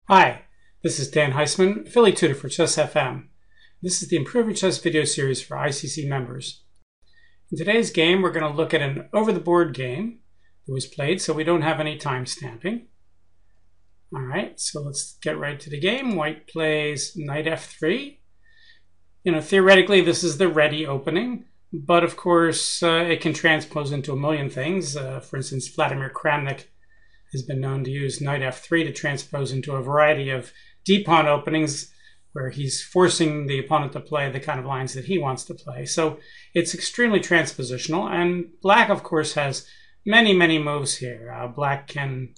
Hi, this is Dan Heisman, affiliate tutor for Chess FM. This is the Improve Your Chess video series for ICC members. In today's game, we're going to look at an over-the-board game that was played, so we don't have any time stamping. All right, so let's get right to the game. White plays knight f3. Theoretically, this is the ready opening, but of course, it can transpose into a million things. For instance, Vladimir Kramnik has been known to use knight f3 to transpose into a variety of d-pawn openings where he's forcing the opponent to play the kind of lines that he wants to play. So it's extremely transpositional, and black, of course, has many, many moves here. Black can,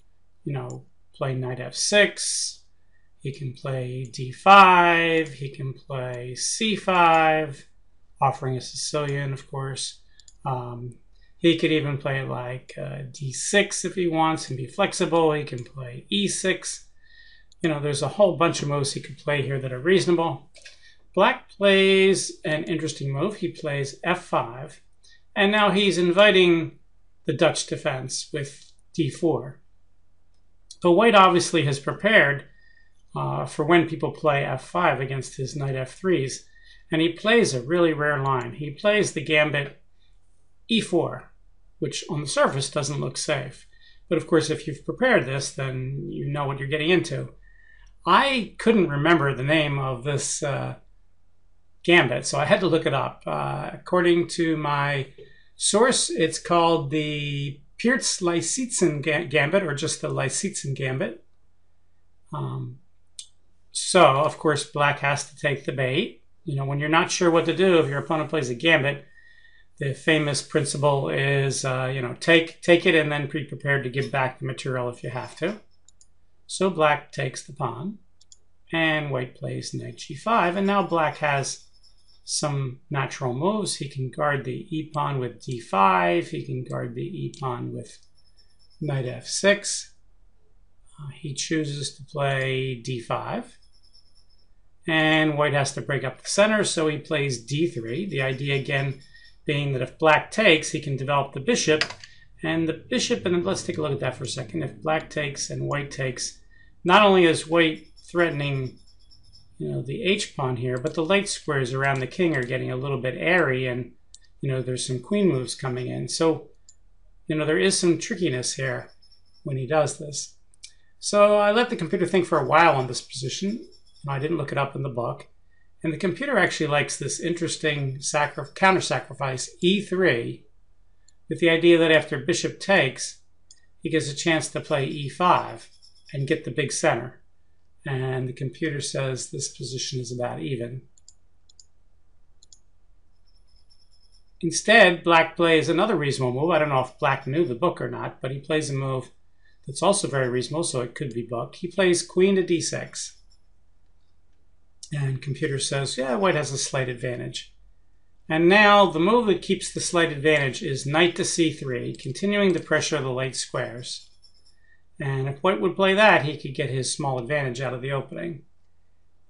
play knight f6, he can play d5, he can play c5, offering a Sicilian, of course. He could even play like d6 if he wants and be flexible. He can play e6. There's a whole bunch of moves he could play here that are reasonable. Black plays an interesting move. He plays f5. And now he's inviting the Dutch defense with d4. But white obviously has prepared for when people play f5 against his knight f3s. And he plays a really rare line. He plays the gambit e4, which on the surface doesn't look safe. But of course, if you've prepared this, then you know what you're getting into. I couldn't remember the name of this gambit, so I had to look it up. According to my source, it's called the Pirtz-Lysitsyn gambit, or just the Lysitsyn gambit. So, of course, black has to take the bait. When you're not sure what to do, if your opponent plays a gambit, the famous principle is, take it and then be prepared to give back the material if you have to. So black takes the pawn, and white plays knight g5, and now black has some natural moves. He can guard the e-pawn with d5, he can guard the e-pawn with knight f6. He chooses to play d5, and white has to break up the center, so he plays d3. The idea, again, being that if black takes, he can develop the bishop, and the bishop, and let's take a look at that for a second. If black takes and white takes, not only is white threatening, the h-pawn here, but the light squares around the king are getting a little bit airy, and, there's some queen moves coming in. So, there is some trickiness here when he does this. So I let the computer think for a while on this position. I didn't look it up in the book. And the computer actually likes this interesting counter-sacrifice, e3, with the idea that after bishop takes, he gets a chance to play e5 and get the big center. And the computer says this position is about even. Instead, black plays another reasonable move. I don't know if black knew the book or not, but he plays a move that's also very reasonable, so it could be booked. He plays queen to d6. And computer says, yeah, white has a slight advantage. And now the move that keeps the slight advantage is knight to c3, continuing the pressure of the light squares. And if white would play that, he could get his small advantage out of the opening.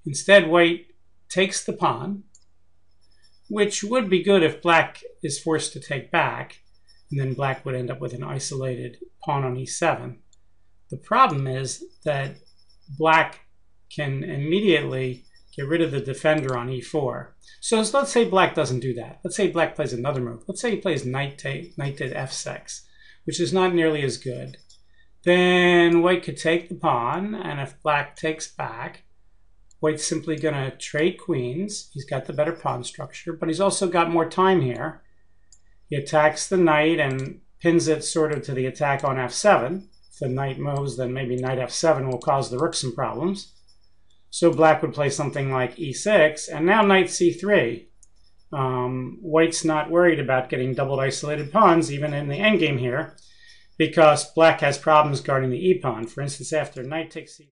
Instead, white takes the pawn, which would be good if black is forced to take back, and then black would end up with an isolated pawn on e7. The problem is that black can immediately get rid of the defender on e4. So let's say black doesn't do that. Let's say black plays another move. Let's say he plays knight to f6, which is not nearly as good. Then white could take the pawn, and if black takes back, white's simply going to trade queens. He's got the better pawn structure, but he's also got more time here. He attacks the knight and pins it sort of to the attack on f7. If the knight moves, then maybe knight f7 will cause the rook some problems. So black would play something like e6, and now knight c3. White's not worried about getting doubled isolated pawns, even in the endgame here, because black has problems guarding the e-pawn. For instance, after knight takes c3,